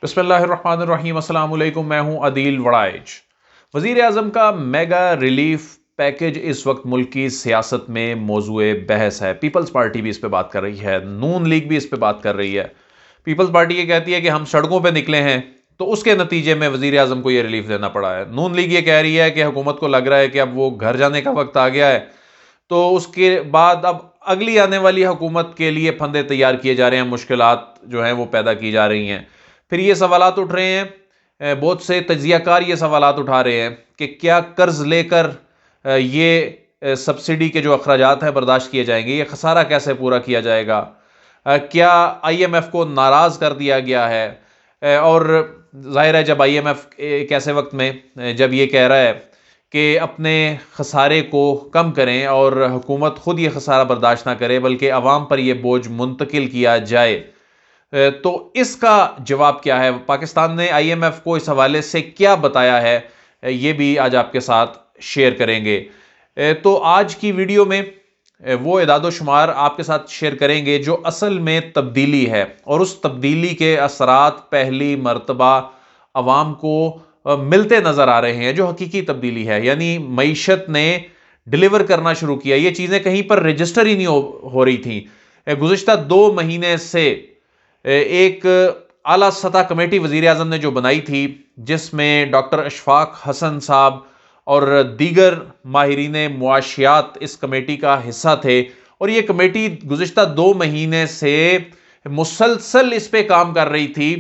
بسم اللہ الرحمن الرحیم، السلام علیکم، میں ہوں عدیل وڑائج۔ وزیر اعظم کا میگا ریلیف پیکج اس وقت ملک کی سیاست میں موضوع بحث ہے۔ پیپلز پارٹی بھی اس پہ بات کر رہی ہے، نون لیگ بھی اس پہ بات کر رہی ہے۔ پیپلز پارٹی یہ کہتی ہے کہ ہم سڑکوں پہ نکلے ہیں تو اس کے نتیجے میں وزیر اعظم کو یہ ریلیف دینا پڑا ہے۔ نون لیگ یہ کہہ رہی ہے کہ حکومت کو لگ رہا ہے کہ اب وہ گھر جانے کا وقت آ گیا ہے، تو اس کے بعد اب اگلی آنے والی حکومت کے لیے پھندے تیار کیے جا رہے ہیں، مشکلات جو ہیں وہ پیدا کی جا رہی ہیں۔ پھر یہ سوالات اٹھ رہے ہیں، بہت سے تجزیہ کار یہ سوالات اٹھا رہے ہیں کہ کیا قرض لے کر یہ سبسڈی کے جو اخراجات ہیں برداشت کیے جائیں گے، یہ خسارہ کیسے پورا کیا جائے گا، کیا آئی ایم ایف کو ناراض کر دیا گیا ہے، اور ظاہر ہے جب آئی ایم ایف ایک ایسے وقت میں جب یہ کہہ رہا ہے کہ اپنے خسارے کو کم کریں اور حکومت خود یہ خسارہ برداشت نہ کرے بلکہ عوام پر یہ بوجھ منتقل کیا جائے، تو اس کا جواب کیا ہے؟ پاکستان نے آئی ایم ایف کو اس حوالے سے کیا بتایا ہے، یہ بھی آج آپ کے ساتھ شیئر کریں گے۔ تو آج کی ویڈیو میں وہ اعداد و شمار آپ کے ساتھ شیئر کریں گے جو اصل میں تبدیلی ہے، اور اس تبدیلی کے اثرات پہلی مرتبہ عوام کو ملتے نظر آ رہے ہیں، جو حقیقی تبدیلی ہے، یعنی معیشت نے ڈیلیور کرنا شروع کیا۔ یہ چیزیں کہیں پر رجسٹر ہی نہیں ہو رہی تھیں۔ گزشتہ 2 مہینے سے ایک اعلیٰ سطح کمیٹی وزیر اعظم نے جو بنائی تھی، جس میں ڈاکٹر اشفاق حسن صاحب اور دیگر ماہرین معاشیات اس کمیٹی کا حصہ تھے، اور یہ کمیٹی گزشتہ 2 مہینے سے مسلسل اس پہ کام کر رہی تھی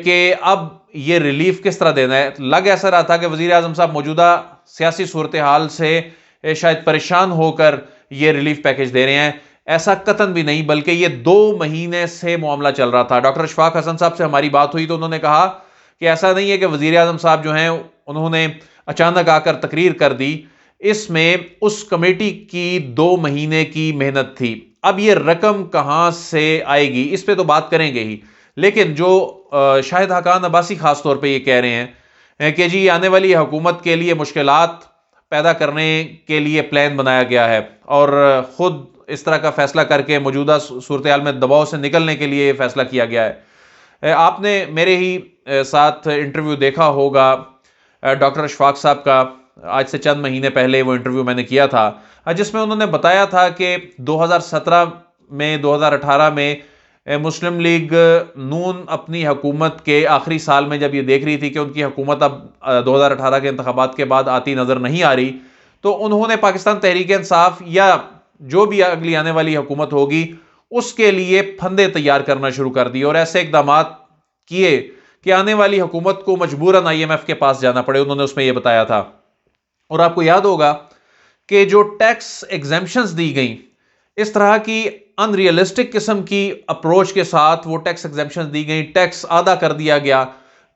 کہ اب یہ ریلیف کس طرح دینا ہے۔ لگ ایسا رہا تھا کہ وزیر اعظم صاحب موجودہ سیاسی صورتحال سے شاید پریشان ہو کر یہ ریلیف پیکج دے رہے ہیں، ایسا قطعاً بھی نہیں، بلکہ یہ 2 مہینے سے معاملہ چل رہا تھا۔ ڈاکٹر اشفاق حسن صاحب سے ہماری بات ہوئی تو انہوں نے کہا کہ ایسا نہیں ہے کہ وزیر اعظم صاحب جو ہیں انہوں نے اچانک آ کر تقریر کر دی، اس میں اس کمیٹی کی 2 مہینے کی محنت تھی۔ اب یہ رقم کہاں سے آئے گی اس پہ تو بات کریں گے ہی، لیکن جو شاہد حقان عباسی خاص طور پہ یہ کہہ رہے ہیں کہ جی آنے والی حکومت کے لیے مشکلات پیدا کرنے کے لیے پلان بنایا گیا ہے، اور خود اس طرح کا فیصلہ کر کے موجودہ صورتحال میں دباؤ سے نکلنے کے لیے یہ فیصلہ کیا گیا ہے۔ آپ نے میرے ہی ساتھ انٹرویو دیکھا ہوگا ڈاکٹر اشفاق صاحب کا، آج سے چند مہینے پہلے وہ انٹرویو میں نے کیا تھا، جس میں انہوں نے بتایا تھا کہ 2017 میں 2018 میں مسلم لیگ نون اپنی حکومت کے آخری سال میں جب یہ دیکھ رہی تھی کہ ان کی حکومت اب 2018 کے انتخابات کے بعد آتی نظر نہیں آ رہی، تو انہوں نے پاکستان تحریک انصاف یا جو بھی اگلی آنے والی حکومت ہوگی اس کے لیے پھندے تیار کرنا شروع کر دی، اور ایسے اقدامات کیے کہ آنے والی حکومت کو مجبوراً آئی ایم ایف کے پاس جانا پڑے۔ انہوں نے اس میں یہ بتایا تھا، اور آپ کو یاد ہوگا کہ جو ٹیکس ایگزیمپشنز دی گئیں، اس طرح کی ان ریئلسٹک قسم کی اپروچ کے ساتھ وہ ٹیکس ایگزیمپشنز دی گئیں، ٹیکس آدھا کر دیا گیا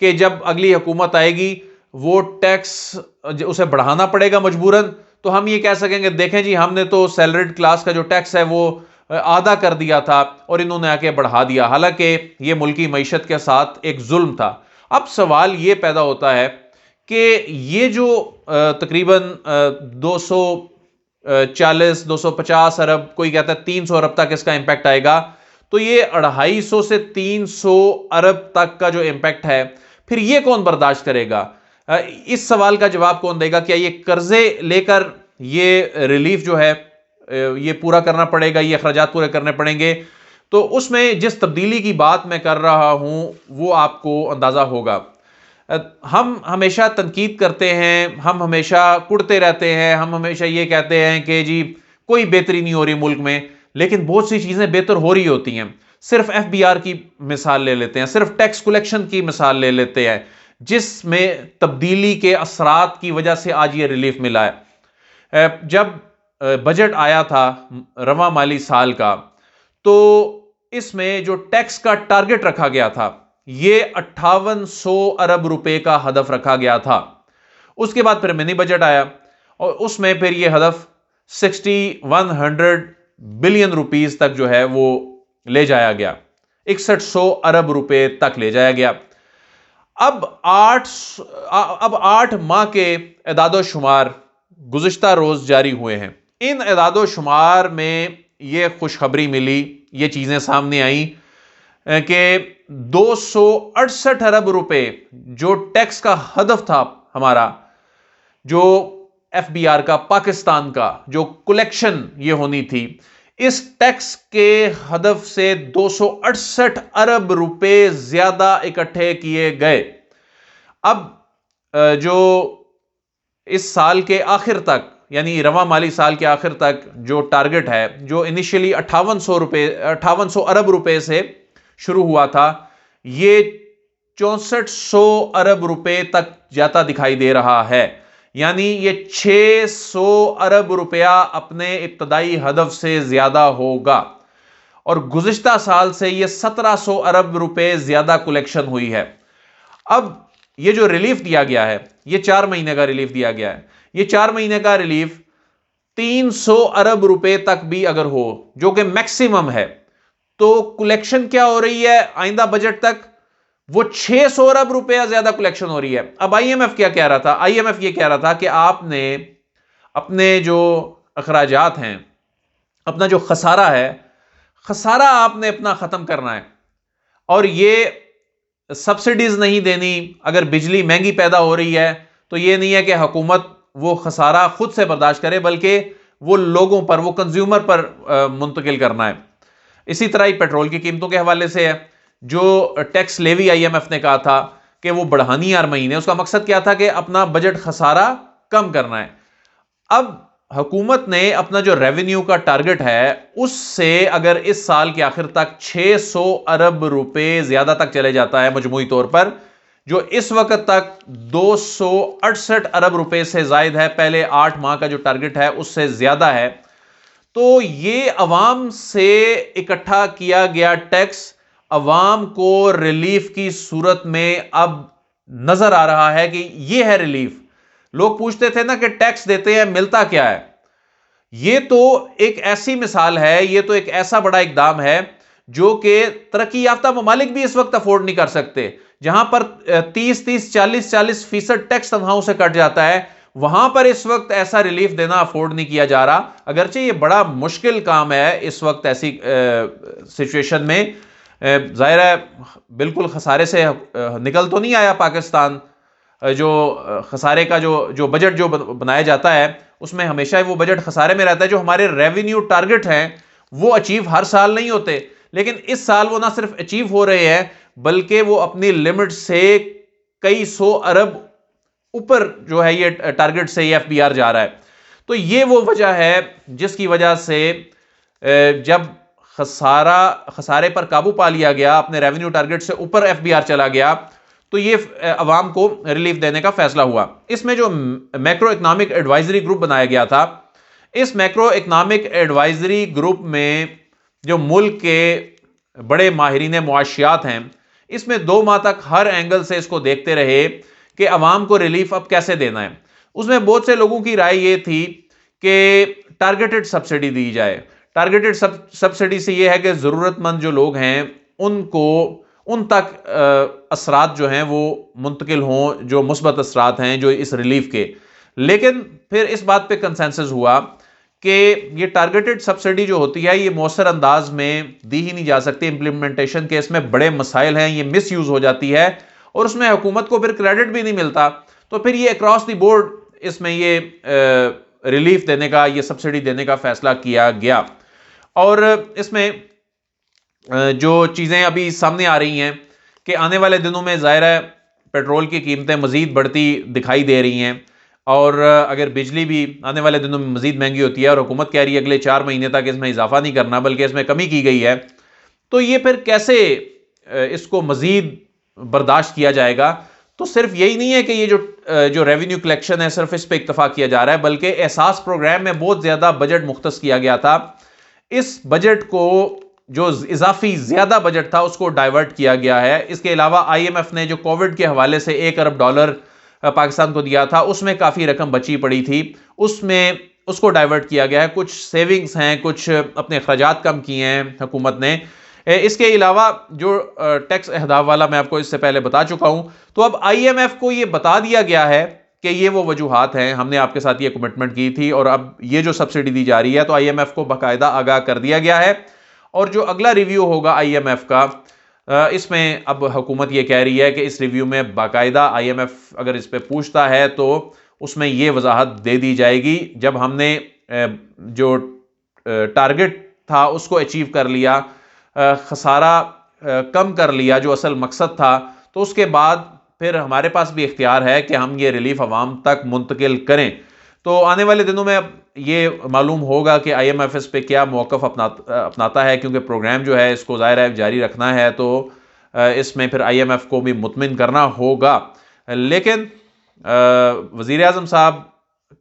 کہ جب اگلی حکومت آئے گی وہ ٹیکس اسے بڑھانا پڑے گا مجبوراً، تو ہم یہ کہہ سکیں کہ دیکھیں جی ہم نے تو سیلریڈ کلاس کا جو ٹیکس ہے وہ آدھا کر دیا تھا اور انہوں نے آ کے بڑھا دیا، حالانکہ یہ ملکی معیشت کے ساتھ ایک ظلم تھا۔ اب سوال یہ پیدا ہوتا ہے کہ یہ جو تقریباً 250 ارب، کوئی کہتا ہے 300 ارب تک اس کا امپیکٹ آئے گا، تو یہ 250 سے 300 ارب تک کا جو امپیکٹ ہے پھر یہ کون برداشت کرے گا؟ اس سوال کا جواب کون دے گا؟ کیا یہ قرضے لے کر یہ ریلیف جو ہے یہ پورا کرنا پڑے گا، یہ اخراجات پورے کرنے پڑیں گے؟ تو اس میں جس تبدیلی کی بات میں کر رہا ہوں وہ آپ کو اندازہ ہوگا۔ ہم ہمیشہ تنقید کرتے ہیں، ہم ہمیشہ کڑتے رہتے ہیں، ہم ہمیشہ یہ کہتے ہیں کہ جی کوئی بہتری نہیں ہو رہی ملک میں، لیکن بہت سی چیزیں بہتر ہو رہی ہوتی ہیں۔ صرف ایف بی آر کی مثال لے لیتے ہیں، صرف ٹیکس کلیکشن کی مثال لے لیتے ہیں، جس میں تبدیلی کے اثرات کی وجہ سے آج یہ ریلیف ملا ہے۔ جب بجٹ آیا تھا رواں مالی سال کا، تو اس میں جو ٹیکس کا ٹارگٹ رکھا گیا تھا یہ 5800 ارب روپے کا ہدف رکھا گیا تھا۔ اس کے بعد پھر منی بجٹ آیا اور اس میں پھر یہ ہدف 6100 بلین روپیز تک جو ہے وہ لے جایا گیا، 6100 ارب روپے تک لے جایا گیا۔ اب 8 ماہ کے اعداد و شمار گزشتہ روز جاری ہوئے ہیں۔ ان اعداد و شمار میں یہ خوشخبری ملی، یہ چیزیں سامنے آئیں کہ 268 ارب روپے جو ٹیکس کا ہدف تھا ہمارا، جو ایف بی آر کا، پاکستان کا جو کلیکشن یہ ہونی تھی، اس ٹیکس کے ہدف سے 268 ارب روپے زیادہ اکٹھے کیے گئے۔ اب جو اس سال کے آخر تک، یعنی رواں مالی سال کے آخر تک جو ٹارگٹ ہے، جو انیشلی 5800 ارب روپے سے شروع ہوا تھا، یہ 6400 ارب روپے تک جاتا دکھائی دے رہا ہے۔ یعنی یہ 600 ارب روپیہ اپنے ابتدائی ہدف سے زیادہ ہوگا، اور گزشتہ سال سے یہ 1700 ارب روپے زیادہ کلیکشن ہوئی ہے۔ اب یہ جو ریلیف دیا گیا ہے، یہ 4 مہینے کا ریلیف دیا گیا ہے، یہ 4 مہینے کا ریلیف 300 ارب روپے تک بھی اگر ہو، جو کہ میکسیمم ہے، تو کلیکشن کیا ہو رہی ہے آئندہ بجٹ تک؟ وہ 600 ارب روپیہ زیادہ کلیکشن ہو رہی ہے۔ اب آئی ایم ایف کیا کہہ رہا تھا؟ آئی ایم ایف یہ کہہ رہا تھا کہ آپ نے اپنے جو اخراجات ہیں، اپنا جو خسارہ ہے، خسارہ آپ نے اپنا ختم کرنا ہے، اور یہ سبسڈیز نہیں دینی۔ اگر بجلی مہنگی پیدا ہو رہی ہے تو یہ نہیں ہے کہ حکومت وہ خسارہ خود سے برداشت کرے، بلکہ وہ لوگوں پر، وہ کنزیومر پر منتقل کرنا ہے۔ اسی طرح ہی پیٹرول کی قیمتوں کے حوالے سے ہے، جو tax levy I M F نے کہا تھا کہ وہ بڑھانی ہے ہر مہینے، اس کا مقصد کیا تھا کہ اپنا بجٹ خسارہ کم کرنا ہے۔ اب حکومت نے اپنا جو ریونیو کا ٹارگٹ ہے، اس سے اگر اس سال کے آخر تک 600 ارب روپے زیادہ تک چلے جاتا ہے مجموعی طور پر، جو اس وقت تک 268 ارب روپے سے زائد ہے، پہلے 8 ماہ کا جو ٹارگٹ ہے اس سے زیادہ ہے، تو یہ عوام سے اکٹھا کیا گیا ٹیکس عوام کو ریلیف کی صورت میں اب نظر آ رہا ہے کہ یہ ہے ریلیف۔ لوگ پوچھتے تھے نا کہ ٹیکس دیتے ہیں ملتا کیا ہے؟ یہ تو ایک ایسی مثال ہے، یہ تو ایک ایسا بڑا اقدام ہے جو کہ ترقی یافتہ ممالک بھی اس وقت افورڈ نہیں کر سکتے۔ جہاں پر 30-40% ٹیکس تنخواہوں سے کٹ جاتا ہے، وہاں پر اس وقت ایسا ریلیف دینا افورڈ نہیں کیا جا رہا۔ اگرچہ یہ بڑا مشکل کام ہے اس وقت ایسی سچویشن میں، ظاہر ہے بالکل خسارے سے نکل تو نہیں آیا پاکستان۔ جو خسارے کا جو بجٹ جو بنایا جاتا ہے، اس میں ہمیشہ وہ بجٹ خسارے میں رہتا ہے۔ جو ہمارے ریونیو ٹارگٹ ہیں وہ اچیو ہر سال نہیں ہوتے، لیکن اس سال وہ نہ صرف اچیو ہو رہے ہیں بلکہ وہ اپنی لمٹ سے کئی سو ارب اوپر جو ہے یہ ٹارگٹ سے ایف بی آر جا رہا ہے۔ تو یہ وہ وجہ ہے جس کی وجہ سے جب خسارے پر قابو پا لیا گیا، اپنے ریونیو ٹارگٹ سے اوپر ایف بی آر چلا گیا، تو یہ عوام کو ریلیف دینے کا فیصلہ ہوا۔ اس میں جو میکرو اکنامک ایڈوائزری گروپ بنایا گیا تھا، اس میکرو اکنامک ایڈوائزری گروپ میں جو ملک کے بڑے ماہرین معاشیات ہیں، اس میں 2 ماہ تک ہر اینگل سے اس کو دیکھتے رہے کہ عوام کو ریلیف اب کیسے دینا ہے۔ اس میں بہت سے لوگوں کی رائے یہ تھی کہ ٹارگیٹڈ سبسڈی دی جائے۔ ٹارگیٹڈ سبسڈی سے یہ ہے کہ ضرورت مند جو لوگ ہیں ان تک اثرات جو ہیں وہ منتقل ہوں، جو مثبت اثرات ہیں جو اس ریلیف کے۔ لیکن پھر اس بات پہ کنسنسس ہوا کہ یہ ٹارگیٹڈ سبسڈی جو ہوتی ہے یہ مؤثر انداز میں دی ہی نہیں جا سکتی، امپلیمنٹیشن کے اس میں بڑے مسائل ہیں، یہ مس یوز ہو جاتی ہے اور اس میں حکومت کو پھر کریڈٹ بھی نہیں ملتا۔ تو پھر یہ اکراس دی بورڈ اس میں یہ ریلیف دینے کا، یہ سبسڈی دینے کا فیصلہ کیا گیا۔ اور اس میں جو چیزیں ابھی سامنے آ رہی ہیں کہ آنے والے دنوں میں ظاہر ہے پیٹرول کی قیمتیں مزید بڑھتی دکھائی دے رہی ہیں، اور اگر بجلی بھی آنے والے دنوں میں مزید مہنگی ہوتی ہے اور حکومت کہہ رہی ہے اگلے 4 مہینے تک اس میں اضافہ نہیں کرنا بلکہ اس میں کمی کی گئی ہے، تو یہ پھر کیسے اس کو مزید برداشت کیا جائے گا؟ تو صرف یہی نہیں ہے کہ یہ جو ریونیو کلیکشن ہے صرف اس پہ اکتفا کیا جا رہا ہے، بلکہ احساس پروگرام میں بہت زیادہ بجٹ مختص کیا گیا تھا۔ اس بجٹ کو جو اضافی زیادہ بجٹ تھا اس کو ڈائیورٹ کیا گیا ہے۔ اس کے علاوہ آئی ایم ایف نے جو کووڈ کے حوالے سے $1 ارب پاکستان کو دیا تھا، اس میں کافی رقم بچی پڑی تھی، اس کو ڈائیورٹ کیا گیا ہے۔ کچھ سیونگز ہیں، کچھ اپنے اخراجات کم کیے ہیں حکومت نے۔ اس کے علاوہ جو ٹیکس اہداف والا میں آپ کو اس سے پہلے بتا چکا ہوں، تو اب آئی ایم ایف کو یہ بتا دیا گیا ہے کہ یہ وہ وجوہات ہیں، ہم نے آپ کے ساتھ یہ کمٹمنٹ کی تھی، اور اب یہ جو سبسڈی دی جا رہی ہے تو آئی ایم ایف کو باقاعدہ آگاہ کر دیا گیا ہے۔ اور جو اگلا ریویو ہوگا آئی ایم ایف کا اس میں اب حکومت یہ کہہ رہی ہے کہ اس ریویو میں باقاعدہ IMF اگر اس پہ پوچھتا ہے تو اس میں یہ وضاحت دے دی جائے گی، جب ہم نے جو ٹارگٹ تھا اس کو اچیو کر لیا، خسارہ کم کر لیا جو اصل مقصد تھا، تو اس کے بعد پھر ہمارے پاس بھی اختیار ہے کہ ہم یہ ریلیف عوام تک منتقل کریں۔ تو آنے والے دنوں میں اب یہ معلوم ہوگا کہ IMF اس پہ کیا موقف اپناتا ہے، کیونکہ پروگرام جو ہے اس کو ظاہر ہے جاری رکھنا ہے، تو اس میں پھر IMF کو بھی مطمئن کرنا ہوگا۔ لیکن وزیر اعظم صاحب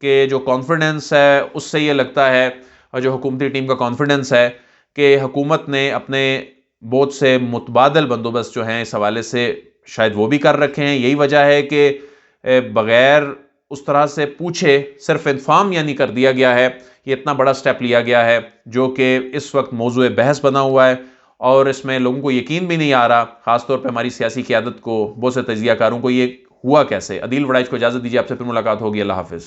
کے جو کانفیڈنس ہے اس سے یہ لگتا ہے، اور جو حکومتی ٹیم کا کانفیڈنس ہے، کہ حکومت نے اپنے بہت سے متبادل بندوبست جو ہیں اس حوالے سے شاید وہ بھی کر رکھے ہیں۔ یہی وجہ ہے کہ بغیر اس طرح سے پوچھے صرف انفارم یعنی کر دیا گیا ہے، یہ اتنا بڑا سٹیپ لیا گیا ہے جو کہ اس وقت موضوع بحث بنا ہوا ہے، اور اس میں لوگوں کو یقین بھی نہیں آ رہا، خاص طور پہ ہماری سیاسی قیادت کو، بہت سے تجزیہ کاروں کو، یہ ہوا کیسے۔ عدیل وڑائچ کو اجازت دیجیے، آپ سے پھر ملاقات ہوگی، اللہ حافظ۔